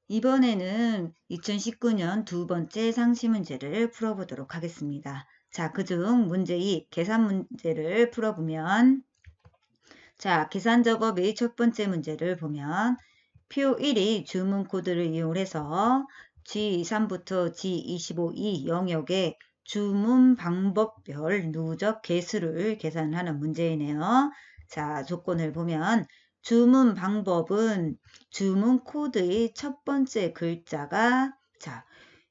이번에는 2019년 두 번째 상시 문제를 풀어보도록 하겠습니다. 자, 그중 문제 2, 계산 문제를 풀어보면 자, 계산 작업의 첫 번째 문제를 보면 표 1이 주문 코드를 이용해서 G23부터 G25이 영역의 주문 방법별 누적 개수를 계산하는 문제이네요. 자, 조건을 보면 주문 방법은 주문 코드의 첫 번째 글자가 자,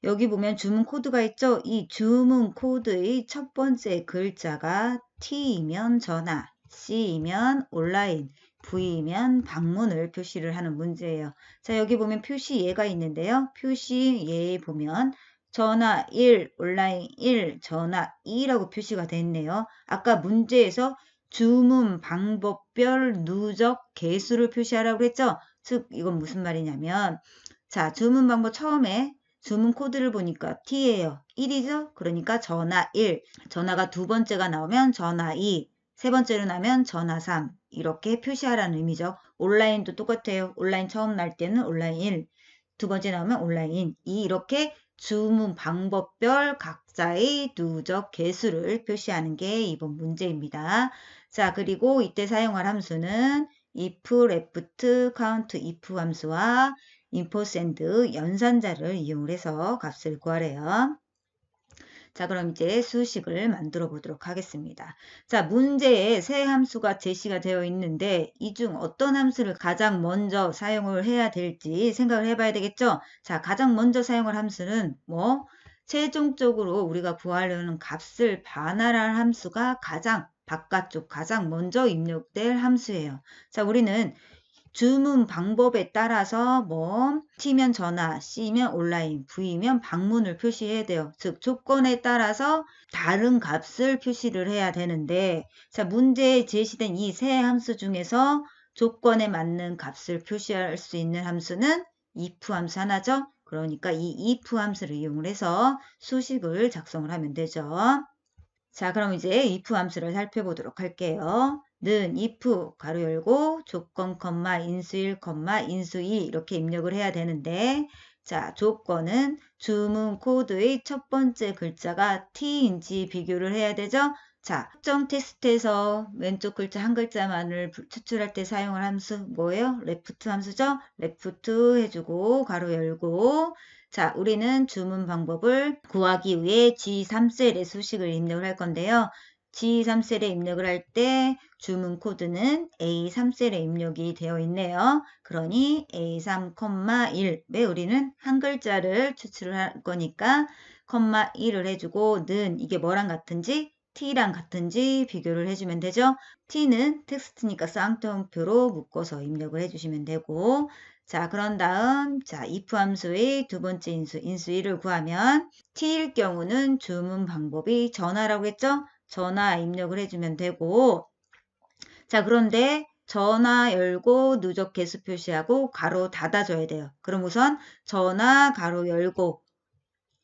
여기 보면 주문 코드가 있죠? 이 주문 코드의 첫 번째 글자가 T이면 전화, C이면 온라인, V이면 방문을 표시를 하는 문제예요. 자, 여기 보면 표시 예가 있는데요. 표시 예에 보면 전화 1, 온라인 1, 전화 2라고 표시가 되어 있네요. 아까 문제에서 주문 방법별 누적 개수를 표시하라고 했죠? 즉, 이건 무슨 말이냐면 자, 주문 방법 처음에 주문 코드를 보니까 T예요. 1이죠? 그러니까 전화 1, 전화가 두 번째가 나오면 전화 2, 세 번째로 나면 전화 3 이렇게 표시하라는 의미죠. 온라인도 똑같아요. 온라인 처음 날 때는 온라인 1, 두 번째 나오면 온라인 2 이렇게 주문 방법별 각자의 누적 개수를 표시하는 게 이번 문제입니다. 자, 그리고 이때 사용할 함수는 if, left, count, if 함수와 임포샌드 연산자를 이용해서 값을 구하래요. 자, 그럼 이제 수식을 만들어 보도록 하겠습니다. 자, 문제에 세 함수가 제시가 되어 있는데 이 중 어떤 함수를 가장 먼저 사용을 해야 될지 생각을 해봐야 되겠죠? 자, 가장 먼저 사용할 함수는 최종적으로 우리가 구하려는 값을 반환할 함수가 가장 바깥쪽, 가장 먼저 입력될 함수예요. 자, 우리는 주문 방법에 따라서 T면 전화, C면 온라인, V면 방문을 표시해야 돼요. 즉 조건에 따라서 다른 값을 표시를 해야 되는데 자, 문제에 제시된 이 세 함수 중에서 조건에 맞는 값을 표시할 수 있는 함수는 if 함수 하나죠. 그러니까 이 if 함수를 이용해서 수식을 작성을 하면 되죠. 자, 그럼 이제 if 함수를 살펴보도록 할게요. 는 if 가로 열고 조건 인수 1, 인수 2 이렇게 입력을 해야 되는데 자, 조건은 주문 코드의 첫 번째 글자가 T인지 비교를 해야 되죠. 자, 특정 테스트에서 왼쪽 글자 한 글자만을 추출할 때 사용할 함수 뭐예요? 레프트 함수죠. 레프트 해주고 가로 열고 자, 우리는 주문 방법을 구하기 위해 G3셀의 수식을 입력을 할 건데요. G3셀에 입력을 할 때 주문 코드는 A3셀에 입력이 되어 있네요. 그러니 A3, 1왜 우리는 한 글자를 추출을 할 거니까 1을 해주고 는 이게 뭐랑 같은지 T랑 같은지 비교를 해주면 되죠. T는 텍스트니까 쌍따옴표로 묶어서 입력을 해주시면 되고 자, 그런 다음 자, if 함수의 두 번째 인수 1을 구하면 T일 경우는 주문 방법이 전화라고 했죠? 전화 입력을 해주면 되고 자, 그런데 전화 열고 누적 개수 표시하고 가로 닫아줘야 돼요. 그럼 우선 전화 가로 열고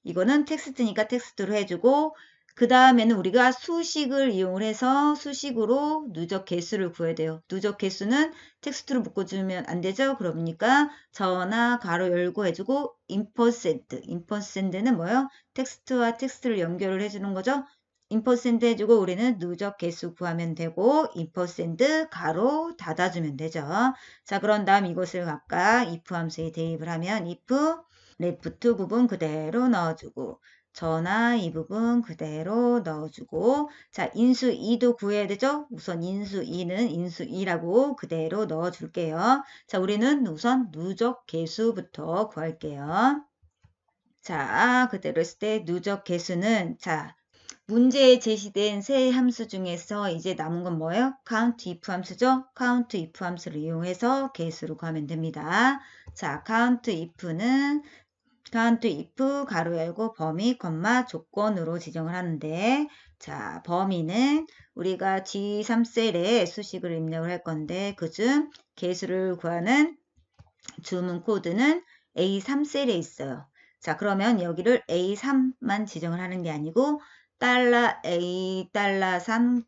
이거는 텍스트니까 텍스트로 해주고 그 다음에는 우리가 수식을 이용을 해서 수식으로 누적 개수를 구해야 돼요. 누적 개수는 텍스트로 묶어주면 안 되죠? 그러니까 전화 가로 열고 해주고 임퍼센트는 뭐예요? 텍스트와 텍스트를 연결을 해주는 거죠? 임퍼센트 해주고 우리는 누적 개수 구하면 되고 임퍼센트 가로 닫아주면 되죠. 자, 그런 다음 이것을 각각 if 함수에 대입을 하면 if 레프트 부분 그대로 넣어주고 전화 이 부분 그대로 넣어주고 자, 인수 2도 구해야 되죠? 우선 인수 2는 인수 2라고 그대로 넣어줄게요. 자, 우리는 우선 누적 개수부터 구할게요. 자, 그대로 했을 때 누적 개수는 자, 문제에 제시된 세 함수 중에서 이제 남은 건 뭐예요? count if 함수죠? count if 함수를 이용해서 개수로 구하면 됩니다. 자, count if 가로 열고 범위, 조건으로 지정을 하는데 자, 범위는 우리가 G3셀에 수식을 입력을 할 건데 그중 개수를 구하는 주문 코드는 A3셀에 있어요. 자, 그러면 여기를 A3만 지정을 하는 게 아니고 $A, $3부터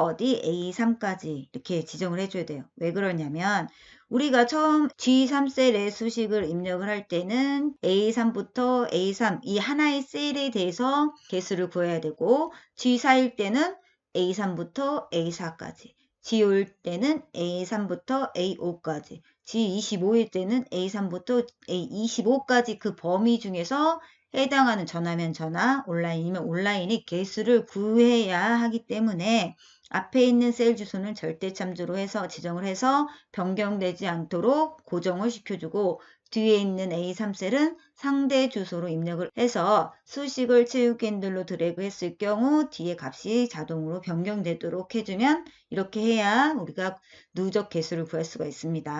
어디 A3까지 이렇게 지정을 해줘야 돼요. 왜 그러냐면 우리가 처음 G3셀의 수식을 입력을 할 때는 A3부터 A3 이 하나의 셀에 대해서 개수를 구해야 되고 G4일 때는 A3부터 A4까지, G5일 때는 A3부터 A5까지, G25일 때는 A3부터 A25까지 그 범위 중에서 해당하는 전화면 전화, 온라인이면 온라인의 개수를 구해야 하기 때문에 앞에 있는 셀 주소는 절대 참조로 해서 지정을 해서 변경되지 않도록 고정을 시켜주고 뒤에 있는 A3셀은 상대 주소로 입력을 해서 수식을 채우기 핸들로 드래그 했을 경우 뒤에 값이 자동으로 변경되도록 해주면 이렇게 해야 우리가 누적 개수를 구할 수가 있습니다.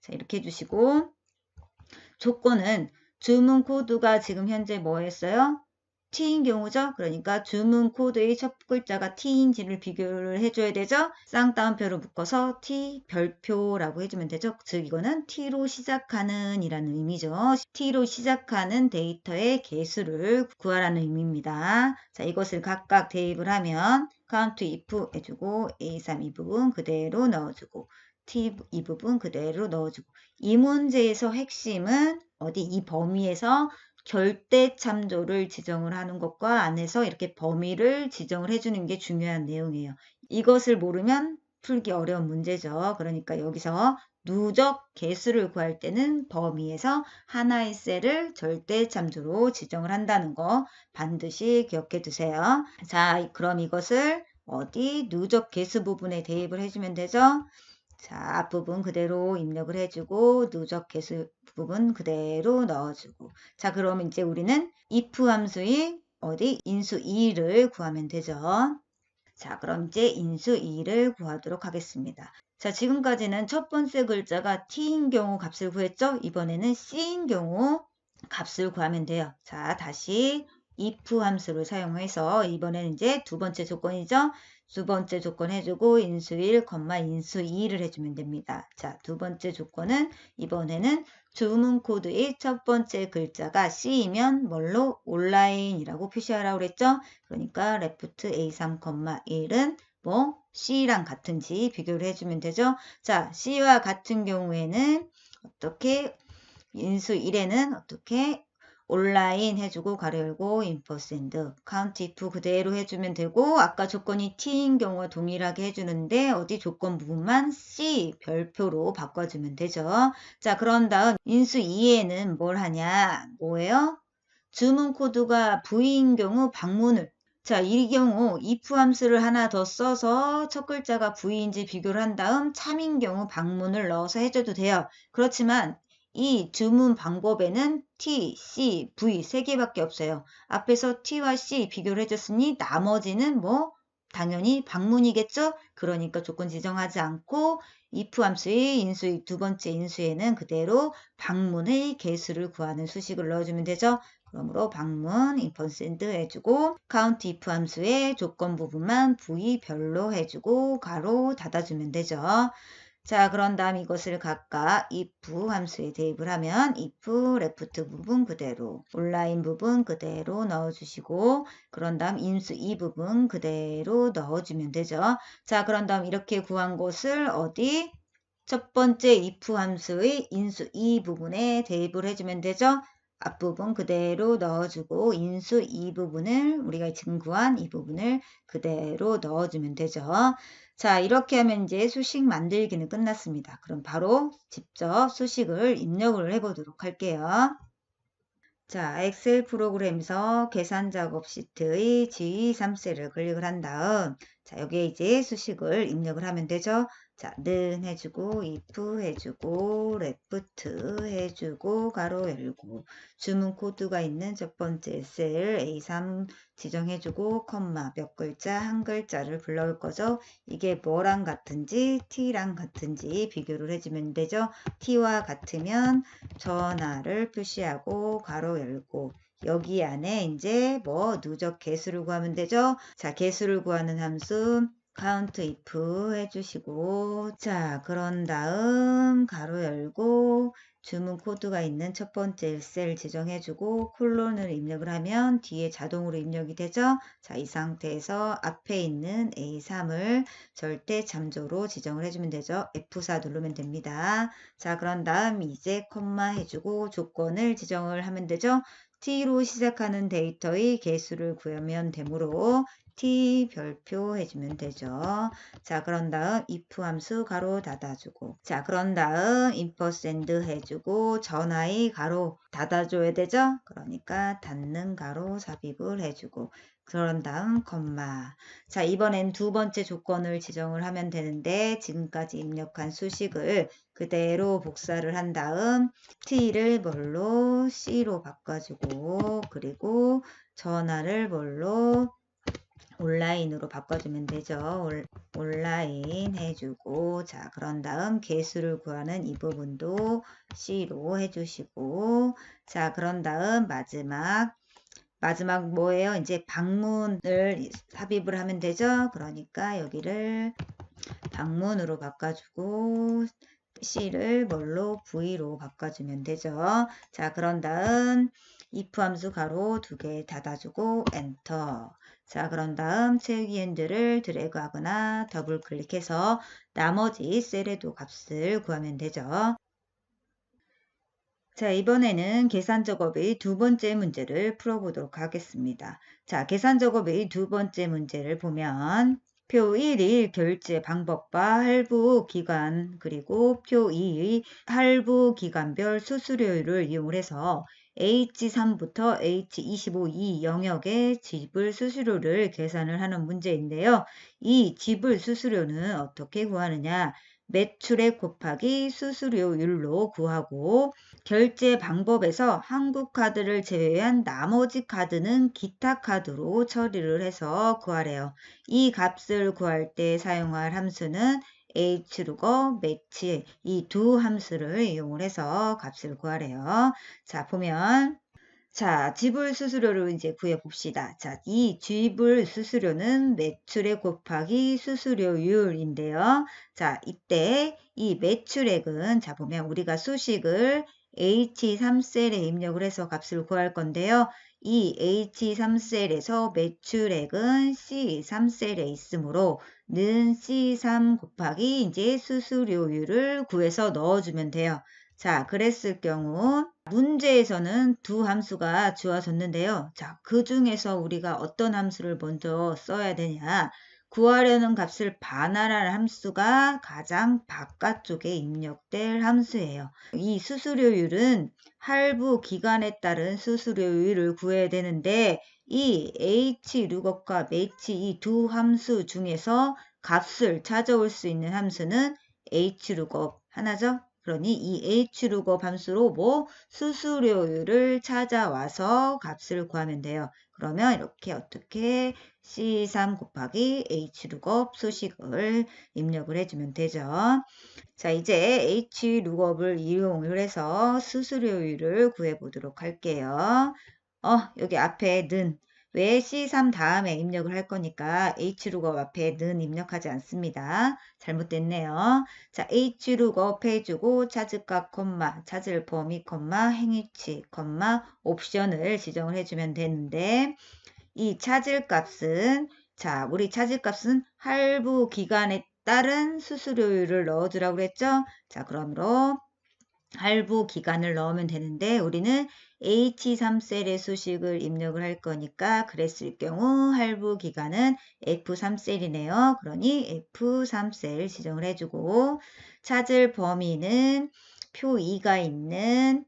자, 이렇게 해주시고 조건은 주문 코드가 지금 현재 뭐였어요? T인 경우죠. 그러니까 주문 코드의 첫 글자가 T인지를 비교를 해줘야 되죠. 쌍따옴표로 묶어서 T 별표라고 해주면 되죠. 즉 이거는 T로 시작하는 이라는 의미죠. T로 시작하는 데이터의 개수를 구하라는 의미입니다. 자, 이것을 각각 대입을 하면 count if 해주고 A3 이 부분 그대로 넣어주고 T 이 부분 그대로 넣어주고 이 문제에서 핵심은 어디 이 범위에서 절대 참조를 지정을 하는 것과 안에서 이렇게 범위를 지정을 해주는 게 중요한 내용이에요. 이것을 모르면 풀기 어려운 문제죠. 그러니까 여기서 누적 개수를 구할 때는 범위에서 하나의 셀을 절대 참조로 지정을 한다는 거 반드시 기억해 두세요. 자, 그럼 이것을 어디 누적 개수 부분에 대입을 해주면 되죠. 자, 앞부분 그대로 입력을 해주고 누적 개수 부분 그대로 넣어주고 자, 그러면 이제 우리는 if 함수의 어디 인수 2를 구하면 되죠. 자, 그럼 이제 인수 2를 구하도록 하겠습니다. 자, 지금까지는 첫 번째 글자가 T인 경우 값을 구했죠. 이번에는 C인 경우 값을 구하면 돼요. 자, 다시 if 함수를 사용해서 이번에는 이제 두 번째 조건이죠. 두 번째 조건 해주고 인수 1, 인수 2를 해주면 됩니다. 자, 두 번째 조건은 이번에는 주문 코드의 첫 번째 글자가 C이면 뭘로? 온라인이라고 표시하라고 그랬죠? 그러니까 left A3, 1은 뭐 C랑 같은지 비교를 해주면 되죠? 자, C와 같은 경우에는 어떻게 인수 1에는 어떻게 온라인 해주고 가로 열고 인퍼센드 카운트 if 그대로 해주면 되고 아까 조건이 T인 경우와 동일하게 해주는데 어디 조건 부분만 C 별표로 바꿔주면 되죠. 자, 그런 다음 인수 2에는 뭘 하냐? 뭐예요? 주문 코드가 V인 경우 방문을 자, 이 경우 if 함수를 하나 더 써서 첫 글자가 V인지 비교를 한 다음 참인 경우 방문을 넣어서 해줘도 돼요. 그렇지만 이 주문 방법에는 T, C, V 세 개밖에 없어요. 앞에서 T와 C 비교를 해줬으니 나머지는 뭐 당연히 방문이겠죠? 그러니까 조건 지정하지 않고 if 함수의 인수의 두 번째 인수에는 그대로 방문의 개수를 구하는 수식을 넣어주면 되죠. 그러므로 방문 인퍼센트 해주고 count if 함수의 조건 부분만 V 별로 해주고 가로 닫아주면 되죠. 자, 그런 다음 이것을 각각 if 함수에 대입을 하면 if left 부분 그대로 온라인 부분 그대로 넣어주시고 그런 다음 인수 2 부분 그대로 넣어주면 되죠. 자, 그런 다음 이렇게 구한 것을 어디? 첫 번째 if 함수의 인수 2 부분에 대입을 해주면 되죠. 앞부분 그대로 넣어주고 인수 2 부분을 우리가 지금 구한 이 부분을 그대로 넣어주면 되죠. 자, 이렇게 하면 이제 수식 만들기는 끝났습니다. 그럼 바로 직접 수식을 입력을 해보도록 할게요. 자, 엑셀 프로그램에서 계산 작업 시트의 G3셀을 클릭을 한 다음 자, 여기에 이제 수식을 입력을 하면 되죠. 자, 는 해주고 if 해주고 left 해주고 가로 열고 주문 코드가 있는 첫 번째 셀 A3 지정해주고 컴마 몇 글자 한 글자를 불러올 거죠. 이게 뭐랑 같은지 T랑 같은지 비교를 해주면 되죠. T와 같으면 전화를 표시하고 가로 열고 여기 안에 이제 뭐 누적 개수를 구하면 되죠. 자, 개수를 구하는 함수 count if 해주시고 자, 그런 다음 가로 열고 주문 코드가 있는 첫 번째 셀 지정해주고 콜론을 입력을 하면 뒤에 자동으로 입력이 되죠. 자, 이 상태에서 앞에 있는 A3을 절대 참조로 지정을 해주면 되죠. F4 누르면 됩니다. 자, 그런 다음 이제 콤마 해주고 조건을 지정을 하면 되죠. T로 시작하는 데이터의 개수를 구하면 되므로 T 별표 해주면 되죠. 자, 그런 다음 if 함수 가로 닫아주고, 자, 그런 다음 ampersand 해주고 전화의 가로 닫아줘야 되죠. 그러니까 닫는 가로 삽입을 해주고, 그런 다음 콤마. 자, 이번엔 두 번째 조건을 지정을 하면 되는데 지금까지 입력한 수식을 그대로 복사를 한 다음 t를 뭘로 c로 바꿔주고, 그리고 전화를 뭘로 온라인으로 바꿔주면 되죠. 온라인 해주고, 자, 그런 다음 개수를 구하는 이 부분도 C로 해주시고, 자, 그런 다음 마지막 뭐예요? 이제 방문을 삽입을 하면 되죠. 그러니까 여기를 방문으로 바꿔주고, C를 뭘로 V로 바꿔주면 되죠. 자, 그런 다음 if 함수 가로 2개 닫아주고 엔터. 자, 그런 다음 채우기 핸들을 드래그하거나 더블 클릭해서 나머지 셀에도 값을 구하면 되죠. 자, 이번에는 계산 작업의 두 번째 문제를 풀어보도록 하겠습니다. 자, 계산 작업의 두 번째 문제를 보면 표 1의 결제 방법과 할부 기간 그리고 표 2의 할부 기간별 수수료율을 이용해서 H3부터 H25 이 영역의 지불 수수료를 계산을 하는 문제인데요. 이 지불 수수료는 어떻게 구하느냐? 매출액 곱하기 수수료율로 구하고 결제 방법에서 한국카드를 제외한 나머지 카드는 기타 카드로 처리를 해서 구하래요. 이 값을 구할 때 사용할 함수는 hlookup, match 이 두 함수를 이용을 해서 값을 구하래요. 자, 보면 자, 지불 수수료를 이제 구해 봅시다. 자, 이 지불 수수료는 매출액 곱하기 수수료율인데요. 자, 이때 이 매출액은 자, 보면 우리가 수식을 H3셀에 입력을 해서 값을 구할 건데요. 이 H3셀에서 매출액은 C3셀에 있으므로 는 C3 곱하기 이제 수수료율을 구해서 넣어주면 돼요. 자, 그랬을 경우 문제에서는 두 함수가 주어졌는데요. 자, 그 중에서 우리가 어떤 함수를 먼저 써야 되냐? 구하려는 값을 반환할 함수가 가장 바깥쪽에 입력될 함수예요. 이 수수료율은 할부 기간에 따른 수수료율을 구해야 되는데 이 hlookup과 match 이 두 함수 중에서 값을 찾아올 수 있는 함수는 hlookup 하나죠. 그러니 이 hlookup 함수로 뭐 수수료율을 찾아와서 값을 구하면 돼요. 그러면 이렇게 어떻게 C3 곱하기 hlookup 수식을 입력을 해주면 되죠. 자, 이제 hlookup을 이용을 해서 수수료율을 구해보도록 할게요. 여기 앞에 는 왜 C3 다음에 입력을 할 거니까 hlookup 앞에 는 입력하지 않습니다. 잘못됐네요. 자, hlookup 해주고 찾을값, 찾을 범위, 행위치, 옵션을 지정을 해주면 되는데 이 찾을 값은 자, 우리 찾을 값은 할부 기간에 따른 수수료율을 넣어주라고 그랬죠? 자, 그러므로 할부 기간을 넣으면 되는데 우리는 H3셀의 수식을 입력을 할 거니까 그랬을 경우 할부 기간은 F3셀이네요. 그러니 F3셀 지정을 해주고 찾을 범위는 표 2가 있는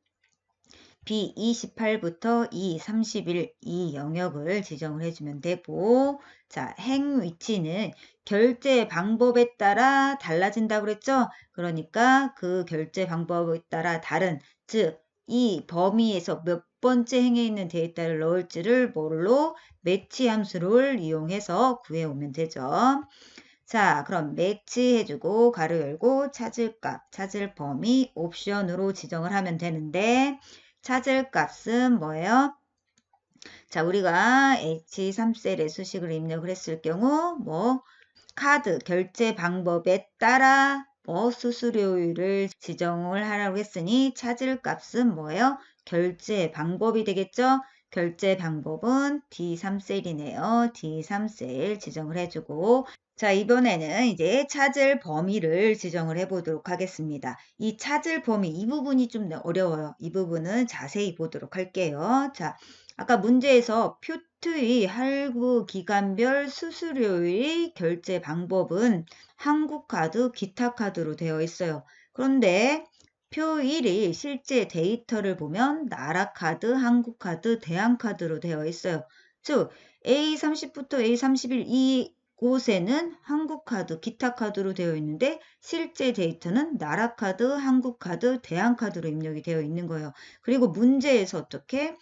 B28부터 E31 이 영역을 지정을 해주면 되고 자, 행 위치는 결제 방법에 따라 달라진다고 그랬죠? 그러니까 그 결제 방법에 따라 다른 즉 이 범위에서 몇 번째 행에 있는 데이터를 넣을지를 뭘로 매치 함수를 이용해서 구해오면 되죠. 자, 그럼 매치 해주고 가로 열고 찾을 값, 찾을 범위 옵션으로 지정을 하면 되는데 찾을 값은 뭐예요? 자, 우리가 H3셀의 수식을 입력을 했을 경우 카드 결제 방법에 따라 수수료율을 지정을 하라고 했으니 찾을 값은 뭐예요? 결제 방법이 되겠죠? 결제 방법은 D3셀이네요. D3셀 지정을 해주고 자, 이번에는 이제 찾을 범위를 지정을 해보도록 하겠습니다. 이 찾을 범위, 이 부분이 좀 어려워요. 이 부분은 자세히 보도록 할게요. 자, 아까 문제에서 표트의 할부 기간별 수수료의 결제 방법은 한국카드, 기타카드로 되어 있어요. 그런데 표 1이 실제 데이터를 보면 나라카드, 한국카드, 대한카드로 되어 있어요. 즉 A30부터 A31 이 곳에는 한국카드, 기타카드로 되어 있는데 실제 데이터는 나라카드, 한국카드, 대한카드로 입력이 되어 있는 거예요. 그리고 문제에서 어떻게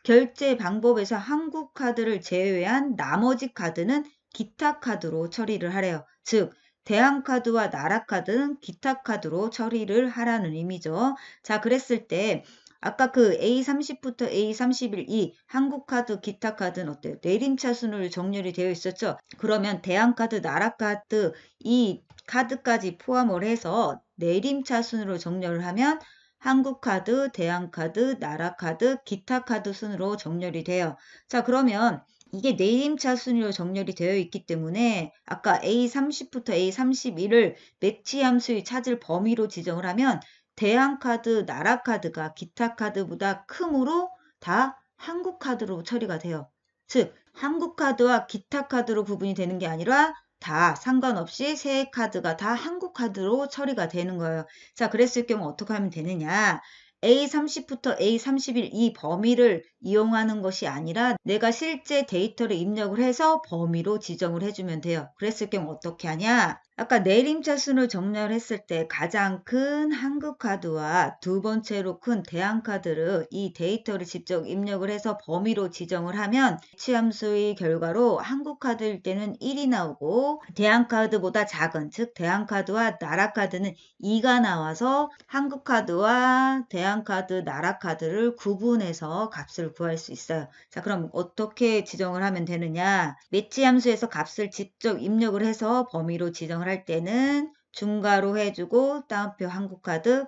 결제 방법에서 한국카드를 제외한 나머지 카드는 기타카드로 처리를 하래요. 즉 대한카드와 나라카드는 기타카드로 처리를 하라는 의미죠. 자, 그랬을 때 아까 그 A30부터 A31 이 한국카드, 기타카드는 어때요? 내림차 순으로 정렬이 되어 있었죠. 그러면 대한카드, 나라카드 이 카드까지 포함을 해서 내림차 순으로 정렬을 하면 한국카드, 대한카드, 나라카드, 기타카드 순으로 정렬이 돼요. 자, 그러면 이게 내림차 순위로 정렬이 되어 있기 때문에 아까 A30부터 A31을 매치 함수의 찾을 범위로 지정을 하면 대한카드, 나라카드가 기타카드보다 크므로 다 한국카드로 처리가 돼요. 즉 한국카드와 기타카드로 구분이 되는 게 아니라 다 상관없이 세 카드가 다 한국카드로 처리가 되는 거예요. 자, 그랬을 경우 어떻게 하면 되느냐? A30부터 A31 이 범위를 이용하는 것이 아니라 내가 실제 데이터를 입력을 해서 범위로 지정을 해주면 돼요. 그랬을 경우 어떻게 하냐? 아까 내림차 순을 정렬했을 때 가장 큰 한국카드와 두 번째로 큰 대한카드를 이 데이터를 직접 입력을 해서 범위로 지정을 하면 치함수의 결과로 한국카드일 때는 1이 나오고 대한카드보다 작은 즉 대한카드와 나라카드는 2가 나와서 한국카드와 대한카드, 나라카드를 구분해서 값을 구할 수 있어요. 자, 그럼 어떻게 지정을 하면 되느냐? 매치 함수에서 값을 직접 입력을 해서 범위로 지정을 할 때는 중괄호 해주고 따옴표 한국카드,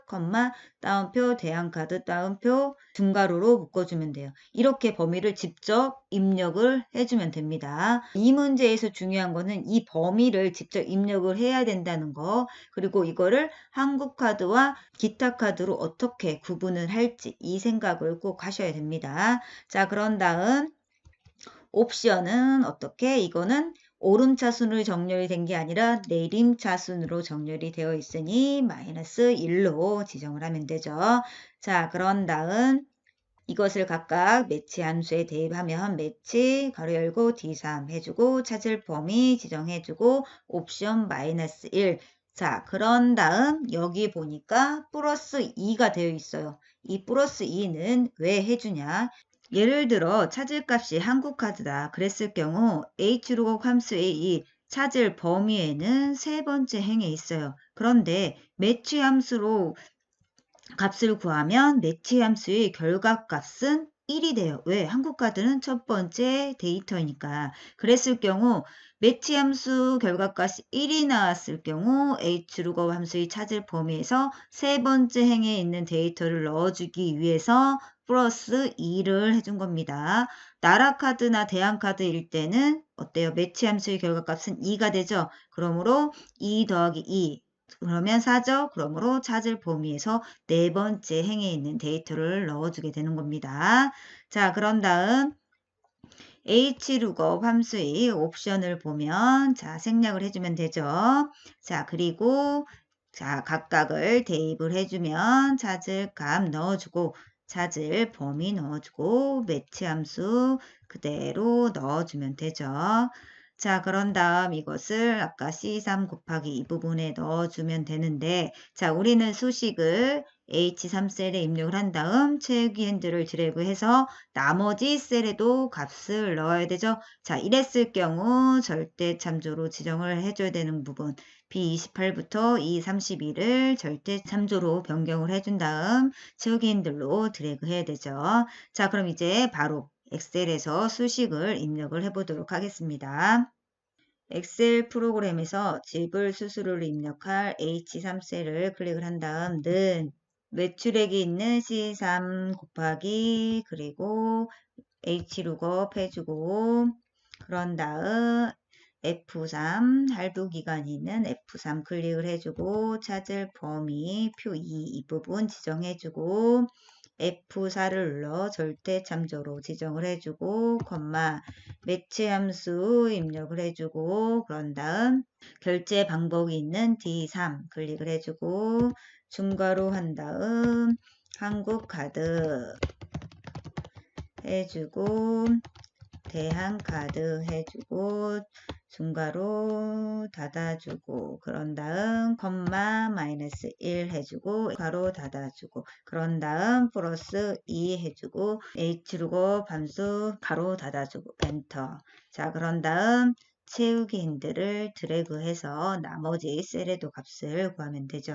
따옴표 대한카드, 따옴표 중괄호로 묶어주면 돼요. 이렇게 범위를 직접 입력을 해주면 됩니다. 이 문제에서 중요한 거는 이 범위를 직접 입력을 해야 된다는 거, 그리고 이거를 한국카드와 기타카드로 어떻게 구분을 할지 이 생각을 꼭 하셔야 됩니다. 자, 그런 다음 옵션은 어떻게? 이거는 오름차순으로 정렬이 된 게 아니라 내림차순으로 정렬이 되어 있으니 마이너스 1로 지정을 하면 되죠. 자, 그런 다음 이것을 각각 매치 함수에 대입하면 매치 가로 열고 D3 해주고 찾을 범위 지정해주고 옵션 마이너스 1. 자, 그런 다음 여기 보니까 플러스 2가 되어 있어요. 이 플러스 2는 왜 해주냐? 예를 들어 찾을 값이 한국카드다 그랬을 경우 H로고 함수의 이 찾을 범위에는 세 번째 행에 있어요. 그런데 매치 함수로 값을 구하면 매치 함수의 결과값은 1이 돼요. 왜? 한국카드는 첫 번째 데이터니까. 그랬을 경우 매치 함수 결과값이 1이 나왔을 경우 H루거 함수의 찾을 범위에서 세 번째 행에 있는 데이터를 넣어주기 위해서 플러스 2를 해준 겁니다. 나라카드나 대한카드일 때는 어때요? 매치 함수의 결과값은 2가 되죠. 그러므로 2 더하기 2 그러면 4죠. 그러므로 찾을 범위에서 네 번째 행에 있는 데이터를 넣어주게 되는 겁니다. 자, 그런 다음 H룩업 함수의 옵션을 보면 자, 생략을 해주면 되죠. 자, 그리고 자, 각각을 대입을 해주면 찾을 값 넣어주고 찾을 범위 넣어주고 매치 함수 그대로 넣어주면 되죠. 자, 그런 다음 이것을 아까 C3 곱하기 이 부분에 넣어주면 되는데 자, 우리는 수식을 H3셀에 입력을 한 다음 채우기 핸들을 드래그해서 나머지 셀에도 값을 넣어야 되죠. 자, 이랬을 경우 절대 참조로 지정을 해줘야 되는 부분 B28부터 E32를 절대 참조로 변경을 해준 다음 채우기 핸들로 드래그 해야 되죠. 자, 그럼 이제 바로 엑셀에서 수식을 입력을 해보도록 하겠습니다. 엑셀 프로그램에서 지불 수수료를 입력할 H3셀을 클릭을 한 다음 는 매출액이 있는 C3 곱하기 그리고 H룩업 해주고 그런 다음 F3 할부 기간이 있는 F3 클릭을 해주고 찾을 범위 표 2 이 부분 지정해주고 F4를 눌러 절대 참조로 지정을 해주고 콤마 매치 함수 입력을 해주고 그런 다음 결제 방법이 있는 D3 클릭을 해주고 중괄호 한 다음 한국카드 해주고 대한카드 해주고 중괄호 닫아주고 그런 다음 콤마 마이너스 1 해주고 괄호 닫아주고 그런 다음 플러스 2 해주고 H룩업 함수 괄호 닫아주고 엔터. 자 그런 다음 채우기 핸들을 드래그해서 나머지 셀에도 값을 구하면 되죠.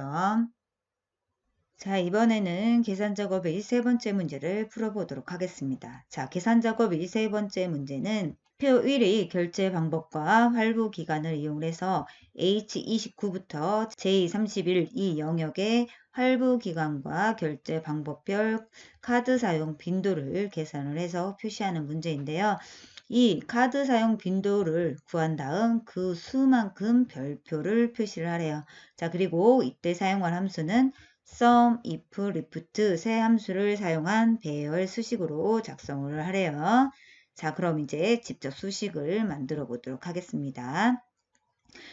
자, 이번에는 계산 작업의 세 번째 문제를 풀어보도록 하겠습니다. 자, 계산 작업의 세 번째 문제는 표 1의 결제 방법과 활부 기간을 이용해서 H29부터 J31 이 영역의 활부 기간과 결제 방법별 카드 사용 빈도를 계산을 해서 표시하는 문제인데요. 이 카드 사용 빈도를 구한 다음 그 수만큼 별표를 표시를 하래요. 자, 그리고 이때 사용할 함수는 sum, if, lift 세 함수를 사용한 배열 수식으로 작성을 하래요. 자, 그럼 이제 직접 수식을 만들어 보도록 하겠습니다.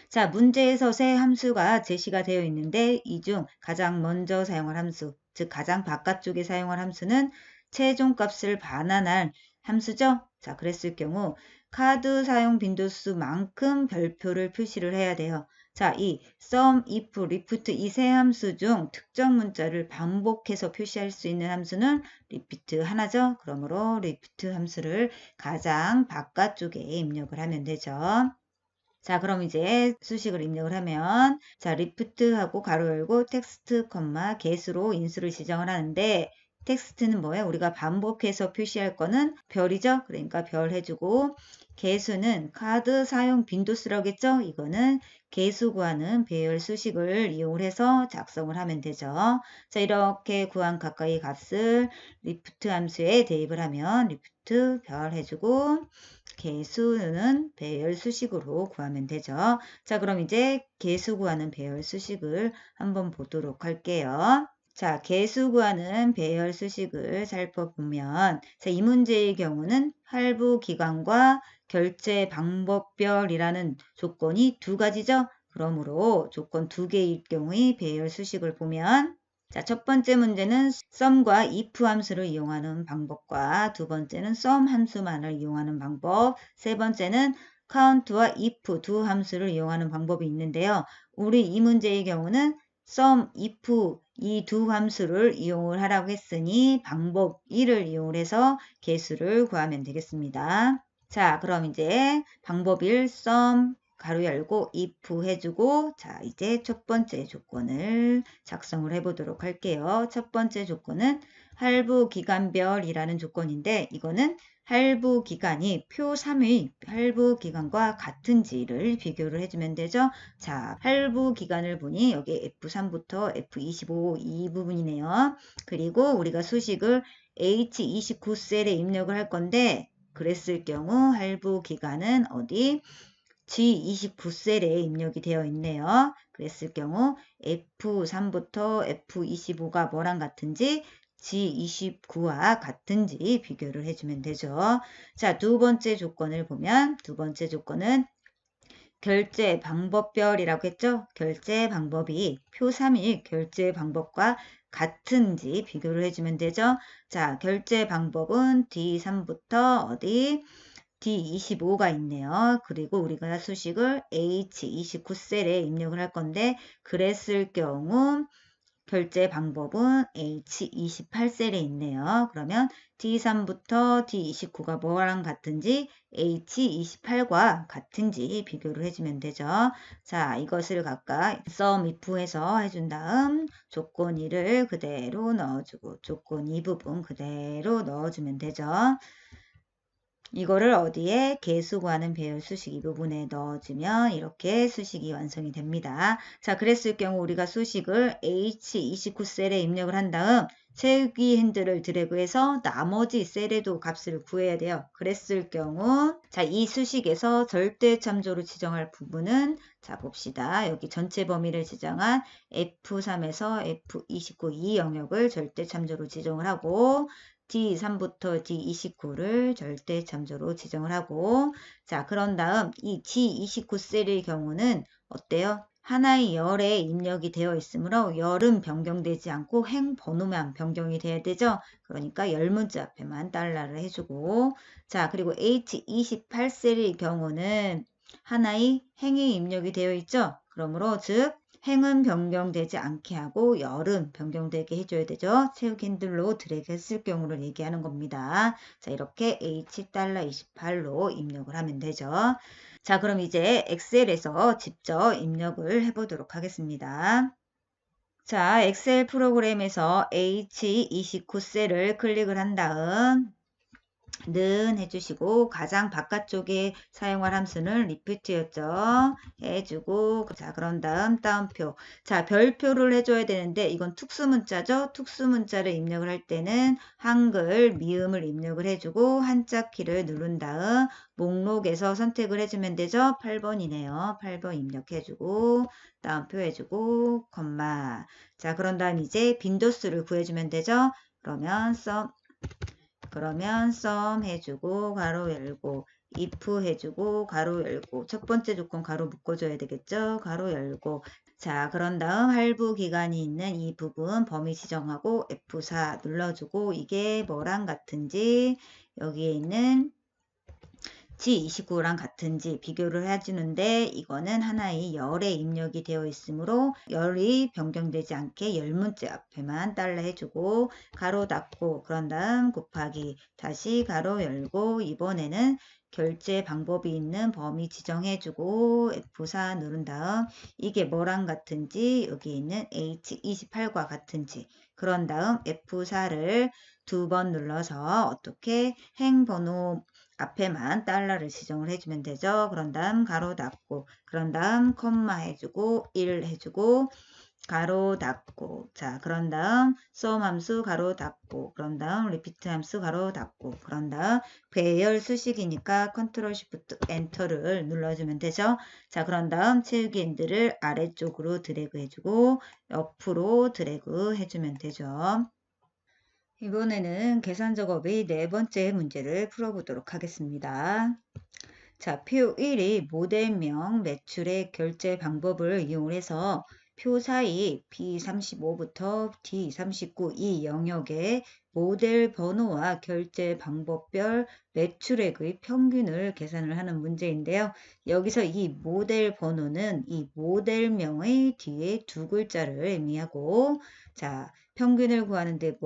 자, 문제에서 세 함수가 제시가 되어 있는데 이 중 가장 먼저 사용할 함수, 즉 가장 바깥쪽에 사용할 함수는 최종값을 반환할 함수죠. 자, 그랬을 경우 카드 사용 빈도수만큼 별표를 표시를 해야 돼요. 자, 이 sum, if, lift 이 세 함수 중 특정 문자를 반복해서 표시할 수 있는 함수는 repeat 하나죠. 그러므로 repeat 함수를 가장 바깥쪽에 입력을 하면 되죠. 자, 그럼 이제 수식을 입력을 하면 자, 리프트하고 가로 열고 텍스트, 개수로 인수를 지정을 하는데 텍스트는 뭐예요? 우리가 반복해서 표시할 거는 별이죠? 그러니까 별 해주고 개수는 카드 사용 빈도수라고 했죠? 이거는 개수 구하는 배열 수식을 이용을 해서 작성을 하면 되죠. 자, 이렇게 구한 각각의 값을 리프트 함수에 대입을 하면 리프트 별 해주고 개수는 배열 수식으로 구하면 되죠. 자, 그럼 이제 개수 구하는 배열 수식을 한번 보도록 할게요. 자, 개수 구하는 배열 수식을 살펴보면 자, 이 문제의 경우는 할부 기간과 결제 방법별이라는 조건이 두 가지죠. 그러므로 조건 두 개일 경우의 배열 수식을 보면 자, 첫 번째 문제는 sum과 if 함수를 이용하는 방법과 두 번째는 sum 함수만을 이용하는 방법, 세 번째는 count와 if 두 함수를 이용하는 방법이 있는데요. 우리 이 문제의 경우는 sum, if 이 두 함수를 이용을 하라고 했으니 방법 1을 이용해서 개수를 구하면 되겠습니다. 자, 그럼 이제 방법 1 sum 가로 열고 if 해주고 자 이제 첫 번째 조건을 작성을 해보도록 할게요. 첫 번째 조건은 할부 기간별이라는 조건인데 이거는 할부 기간이 표 3의 할부 기간과 같은지를 비교를 해주면 되죠. 자, 할부 기간을 보니 여기 F3부터 F25 이 부분이네요. 그리고 우리가 수식을 H29셀에 입력을 할 건데 그랬을 경우 할부 기간은 어디? G29셀에 입력이 되어 있네요. 그랬을 경우 F3부터 F25가 뭐랑 같은지 G29와 같은지 비교를 해주면 되죠. 자, 두 번째 조건을 보면 두 번째 조건은 결제 방법별이라고 했죠. 결제 방법이 표 3일 결제 방법과 같은지 비교를 해주면 되죠. 자, 결제 방법은 D3부터 어디? D25가 있네요. 그리고 우리가 수식을 H29셀에 입력을 할 건데 그랬을 경우 결제 방법은 H28셀에 있네요. 그러면 D3부터 D29가 뭐랑 같은지 H28과 같은지 비교를 해주면 되죠. 자, 이것을 각각 sum if해서 해준 다음 조건 1을 그대로 넣어주고 조건 2 부분 그대로 넣어주면 되죠. 이거를 어디에 개수 구하는 배열 수식 이 부분에 넣어주면 이렇게 수식이 완성이 됩니다. 자, 그랬을 경우 우리가 수식을 H29셀에 입력을 한 다음 채우기 핸들을 드래그해서 나머지 셀에도 값을 구해야 돼요. 그랬을 경우 자, 이 수식에서 절대 참조로 지정할 부분은 자, 봅시다. 여기 전체 범위를 지정한 F3에서 F29 이 영역을 절대 참조로 지정을 하고 D3부터 D29를 절대 참조로 지정을 하고 자, 그런 다음 이 D29셀의 경우는 어때요? 하나의 열에 입력이 되어 있으므로 열은 변경되지 않고 행 번호만 변경이 돼야 되죠. 그러니까 열 문자 앞에만 달러를 해주고 자, 그리고 H28셀의 경우는 하나의 행이 입력이 되어 있죠. 그러므로 즉 행은 변경되지 않게 하고 열은 변경되게 해줘야 되죠. 채우기 핸들로 드래그 했을 경우를 얘기하는 겁니다. 자, 이렇게 H$28로 입력을 하면 되죠. 자, 그럼 이제 엑셀에서 직접 입력을 해보도록 하겠습니다. 자, 엑셀 프로그램에서 H29셀을 클릭을 한 다음 는 해주시고 가장 바깥쪽에 사용할 함수는 리피트였죠. 해주고 자, 그런 다음 따옴표. 자, 별표를 해줘야 되는데 이건 특수문자죠. 특수문자를 입력을 할 때는 한글 미음을 입력을 해주고 한자 키를 누른 다음 목록에서 선택을 해주면 되죠. 8번이네요. 8번 입력해주고 따옴표 해주고 콤마. 자, 그런 다음 이제 빈도수를 구해주면 되죠. 그러면 sum 해주고 가로 열고 if 해주고 가로 열고 첫 번째 조건 가로 묶어줘야 되겠죠. 가로 열고 자, 그런 다음 할부 기간이 있는 이 부분 범위 지정하고 F4 눌러주고 이게 뭐랑 같은지 여기에 있는 G29랑 같은지 비교를 해주는데 이거는 하나의 열에 입력이 되어 있으므로 열이 변경되지 않게 열 문자 앞에만 달러 해주고 가로 닫고 그런 다음 곱하기 다시 가로 열고 이번에는 결제 방법이 있는 범위 지정해주고 F4 누른 다음 이게 뭐랑 같은지 여기 있는 H28과 같은지 그런 다음 F4를 두 번 눌러서 어떻게 행번호 앞에만 달러를 지정을 해주면 되죠. 그런 다음 가로 닫고 그런 다음 콤마 해주고 1 해주고 가로 닫고 자, 그런 다음 sum 함수 가로 닫고 그런 다음 repeat 함수 가로 닫고 그런 다음 배열 수식이니까 컨트롤 시프트 엔터를 눌러주면 되죠. 자, 그런 다음 채우기 핸들을 아래쪽으로 드래그 해주고 옆으로 드래그 해주면 되죠. 이번에는 계산 작업의 네 번째 문제를 풀어보도록 하겠습니다. 자, 표 1이 모델명 매출의 결제 방법을 이용해서 표 사이 B35부터 D39 이 영역의 모델 번호와 결제 방법별 매출액의 평균을 계산을 하는 문제인데요. 여기서 이 모델 번호는 이 모델명의 뒤에 두 글자를 의미하고 자, 평균을 구하는데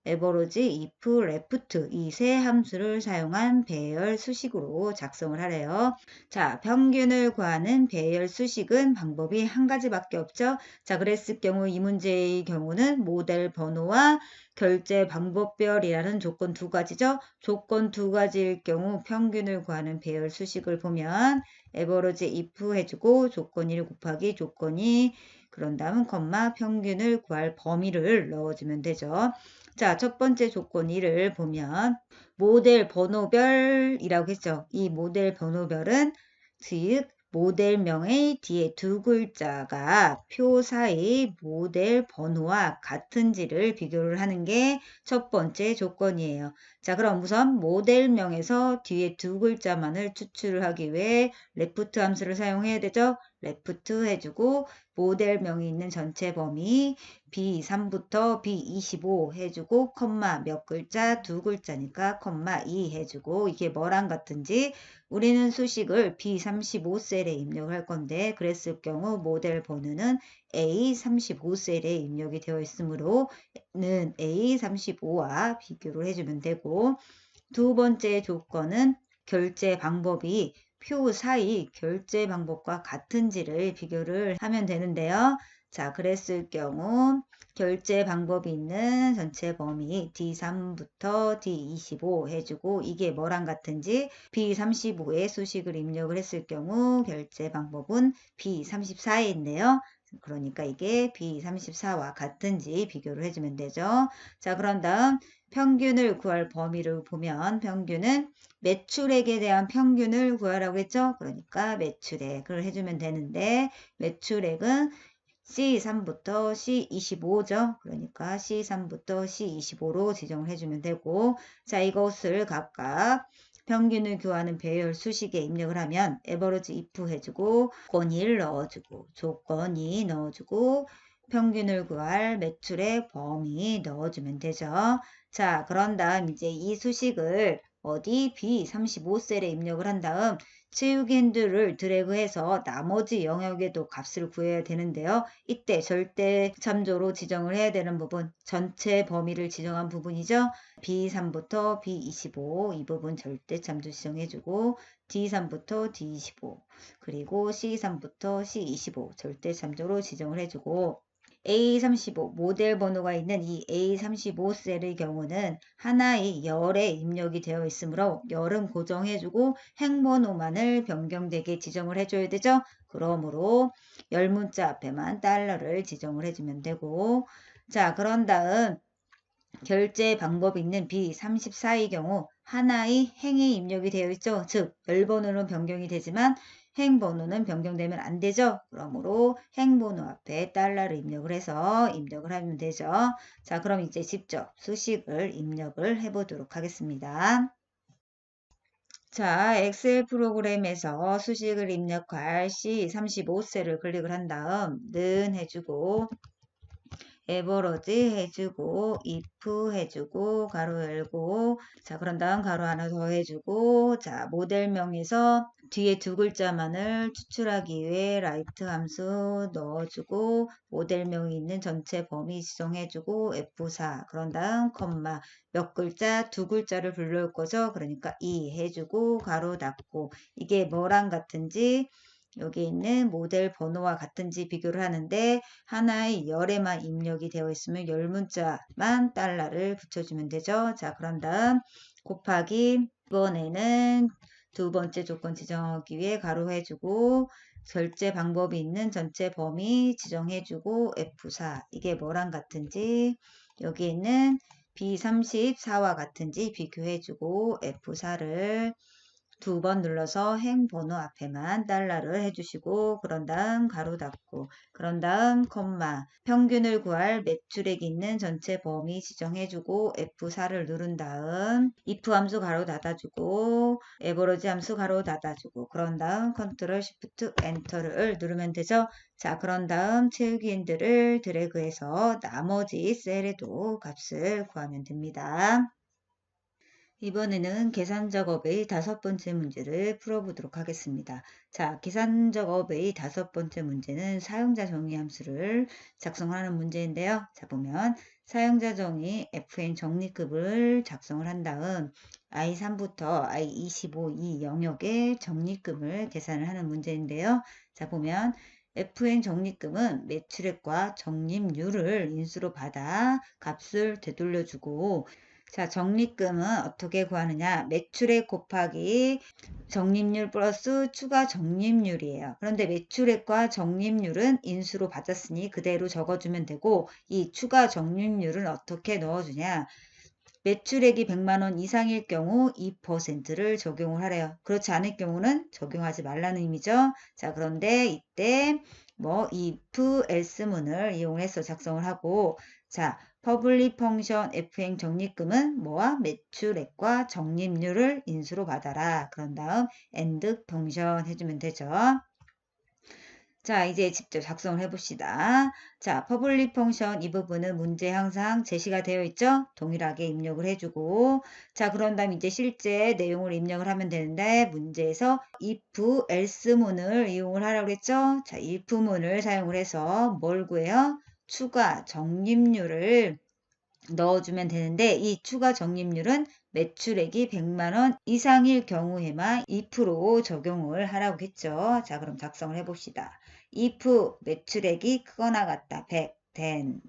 average, if, left 이 세 함수를 사용한 배열 수식으로 작성을 하래요. 자, 평균을 구하는 배열 수식은 방법이 한 가지밖에 없죠. 자, 그랬을 경우 이 문제의 경우는 모델 번호와 결제 방법별이라는 조건 두 가지죠. 조건 두 가지일 경우 평균을 구하는 배열 수식을 보면 average, if 해주고 조건 1 곱하기 조건 2 그런 다음 콤마 평균을 구할 범위를 넣어주면 되죠. 자, 첫 번째 조건 1을 보면 모델 번호별이라고 했죠. 이 모델 번호별은 즉 모델명의 뒤에 두 글자가 표 사이 모델 번호와 같은지를 비교를 하는 게 첫 번째 조건이에요. 자, 그럼 우선 모델명에서 뒤에 두 글자만을 추출을 하기 위해 레프트 함수를 사용해야 되죠. 레프트 해주고 모델명이 있는 전체 범위 B3부터 B25 해주고 콤마 몇 글자 두 글자니까 콤마 2 해주고 이게 뭐랑 같은지 우리는 수식을 B35셀에 입력할 건데 그랬을 경우 모델 번호는 A35셀에 입력이 되어 있으므로 는 A35와 비교를 해주면 되고 두 번째 조건은 결제 방법이 표 사이 결제 방법과 같은지를 비교를 하면 되는데요. 자, 그랬을 경우 결제 방법이 있는 전체 범위 D3부터 D25 해주고 이게 뭐랑 같은지 B35에 수식을 입력을 했을 경우 결제 방법은 B34에 있네요. 그러니까 이게 B34와 같은지 비교를 해주면 되죠. 자, 그런 다음 평균을 구할 범위를 보면 평균은 매출액에 대한 평균을 구하라고 했죠. 그러니까 매출액을 해주면 되는데 매출액은 C3부터 C25죠. 그러니까 C3부터 C25로 지정을 해주면 되고 자 이것을 각각 평균을 구하는 배열 수식에 입력을 하면 에버러지 if 해주고 조건1 넣어주고 조건 2 넣어주고 평균을 구할 매출의 범위 넣어주면 되죠. 자 그런 다음 이제 이 수식을 어디 B35셀에 입력을 한 다음 채우기 핸들을 드래그해서 나머지 영역에도 값을 구해야 되는데요. 이때 절대 참조로 지정을 해야 되는 부분, 전체 범위를 지정한 부분이죠. B3부터 B25 이 부분 절대 참조 지정해주고 D3부터 D25 그리고 C3부터 C25 절대 참조로 지정을 해주고 A35 모델 번호가 있는 이 A35 셀의 경우는 하나의 열에 입력이 되어 있으므로 열은 고정해주고 행번호만을 변경되게 지정을 해줘야 되죠. 그러므로 열 문자 앞에만 달러를 지정을 해주면 되고 자 그런 다음 결제 방법이 있는 B34의 경우 하나의 행이 입력이 되어 있죠. 즉 열번호는 변경이 되지만 행번호는 변경되면 안 되죠. 그러므로 행번호 앞에 달러를 입력을 해서 입력을 하면 되죠. 자 그럼 이제 직접 수식을 입력을 해보도록 하겠습니다. 자, 엑셀 프로그램에서 수식을 입력할 C35셀을 클릭을 한 다음 는 해주고 에버러지 해주고 if 해주고 가로 열고 자 그런 다음 가로 하나 더 해주고 자 모델명에서 뒤에 두 글자만을 추출하기 위해 라이트 함수 넣어주고 모델명이 있는 전체 범위 지정해주고 F4 그런 다음 컴마 몇 글자 두 글자를 불러올 거죠. 그러니까 이 해주고 가로 닫고 이게 뭐랑 같은지 여기 있는 모델 번호와 같은지 비교를 하는데 하나의 열에만 입력이 되어 있으면 열 문자만 달러를 붙여주면 되죠. 자, 그런 다음 곱하기 이번에는 두 번째 조건 지정하기 위해 가로 해주고 결제 방법이 있는 전체 범위 지정해주고 F4 이게 뭐랑 같은지 여기 있는 B34와 같은지 비교해주고 F4를 두 번 눌러서 행 번호 앞에만 달러를 해주시고 그런 다음 가로 닫고 그런 다음 콤마 평균을 구할 매출액 있는 전체 범위 지정해주고 F4를 누른 다음 if 함수 가로 닫아주고 에버러지 함수 가로 닫아주고 그런 다음 컨트롤 시프트 엔터를 누르면 되죠. 자 그런 다음 채우기 핸들을 드래그해서 나머지 셀에도 값을 구하면 됩니다. 이번에는 계산 작업의 다섯 번째 문제를 풀어보도록 하겠습니다. 자, 계산 작업의 다섯 번째 문제는 사용자 정의 함수를 작성하는 문제인데요. 자, 보면 사용자 정의 fn 적립금을 작성을 한 다음 i3부터 i25 이 영역의 적립금을 계산을 하는 문제인데요. 자, 보면 fn 적립금은 매출액과 적립률을 인수로 받아 값을 되돌려주고 자, 적립금은 어떻게 구하느냐? 매출액 곱하기 적립률 플러스 추가 적립률이에요. 그런데 매출액과 적립률은 인수로 받았으니 그대로 적어주면 되고 이 추가 적립률은 어떻게 넣어주냐? 매출액이 100만 원 이상일 경우 2%를 적용을 하래요. 그렇지 않을 경우는 적용하지 말라는 의미죠. 자, 그런데 이때 뭐 if else문을 이용해서 작성을 하고 자, 퍼블릭 펑션 fn 적립금은 뭐와 매출액과 적립률을 인수로 받아라. 그런 다음 end 펑션 해주면 되죠. 자, 이제 직접 작성을 해봅시다. 자, 퍼블릭 펑션 이 부분은 문제 항상 제시가 되어 있죠? 동일하게 입력을 해주고 자, 그런 다음 이제 실제 내용을 입력을 하면 되는데 문제에서 if else문을 이용을 하라고 했죠? 자, if문을 사용을 해서 뭘 구해요? 추가 적립률을 넣어주면 되는데 이 추가 적립률은 매출액이 100만 원 이상일 경우에만 2% 적용을 하라고 했죠. 자, 그럼 작성을 해봅시다. if 매출액이 크거나 같다. 100, then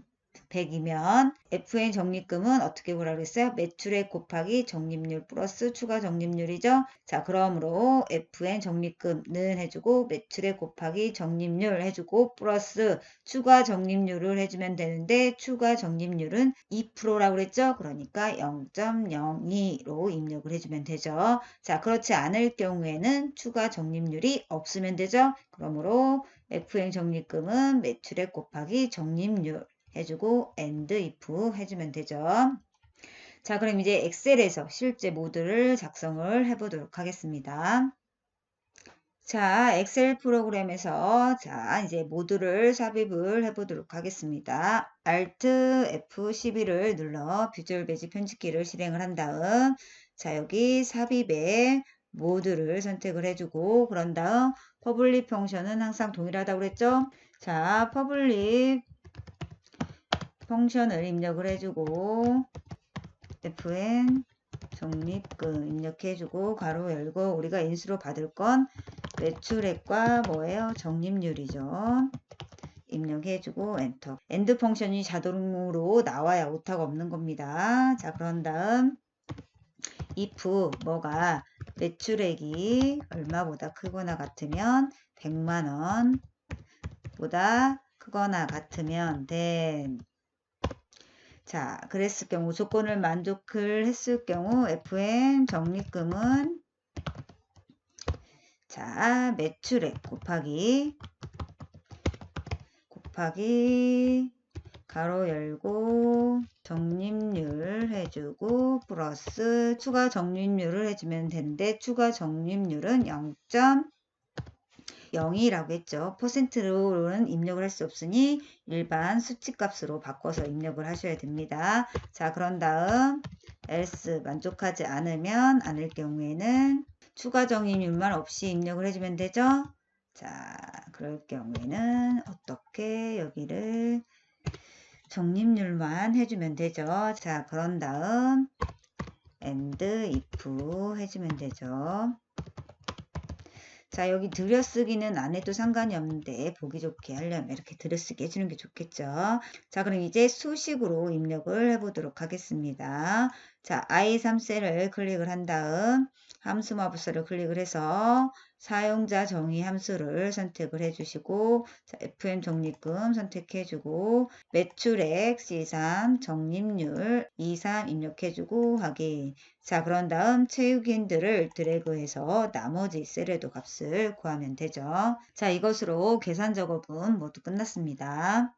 100이면 FN 적립금은 어떻게 구하라 그랬어요? 매출액 곱하기 적립률 플러스 추가 적립률이죠. 자, 그러므로 FN 적립금은 해주고 매출액 곱하기 적립률 해주고 플러스 추가 적립률을 해주면 되는데 추가 적립률은 2%라고 그랬죠. 그러니까 0.02로 입력을 해주면 되죠. 자, 그렇지 않을 경우에는 추가 적립률이 없으면 되죠. 그러므로 FN 적립금은 매출액 곱하기 적립률 해주고 AND IF 해주면 되죠. 자, 그럼 이제 엑셀에서 실제 모듈을 작성을 해보도록 하겠습니다. 자, 엑셀 프로그램에서 자, 이제 모듈을 삽입을 해보도록 하겠습니다. Alt F12를 눌러 비주얼 베이직 편집키를 실행을 한 다음 자, 여기 삽입에 모듈을 선택을 해주고 그런 다음 퍼블릭 펑션은 항상 동일하다고 그랬죠? 자, 퍼블릭 펑션을 입력을 해주고 fn 적립금 입력해주고 가로 열고 우리가 인수로 받을 건 매출액과 뭐예요? 적립률이죠. 입력해주고 엔터. 엔드 펑션이 자동으로 나와야 오타가 없는 겁니다. 자, 그런 다음 if 뭐가 매출액이 얼마보다 크거나 같으면 100만 원보다 크거나 같으면 then 자, 그랬을 경우 조건을 만족을 했을 경우 FN 적립금은 자, 매출액 곱하기 가로 열고 적립률 해주고 플러스 추가 적립률을 해주면 되는데 추가 적립률은 0.02라고 했죠. 퍼센트로는 입력을 할 수 없으니 일반 수치값으로 바꿔서 입력을 하셔야 됩니다. 자, 그런 다음 else 만족하지 않을 경우에는 추가 적립률만 없이 입력을 해주면 되죠. 자, 그럴 경우에는 어떻게 여기를 적립률만 해주면 되죠. 자, 그런 다음 AND IF 해주면 되죠. 자, 여기 들여쓰기는 안 해도 상관이 없는데 보기 좋게 하려면 이렇게 들여쓰기 해주는 게 좋겠죠. 자, 그럼 이제 수식으로 입력을 해보도록 하겠습니다. 자, I3셀을 클릭을 한 다음 함수 마법사를 클릭을 해서 사용자 정의 함수를 선택을 해주시고 자, FM 적립금 선택해주고 매출액 C3 적립률 23 입력해주고 확인. 자, 그런 다음 채우기 핸들을 드래그해서 나머지 셀에도 값을 구하면 되죠. 자, 이것으로 계산 작업은 모두 끝났습니다.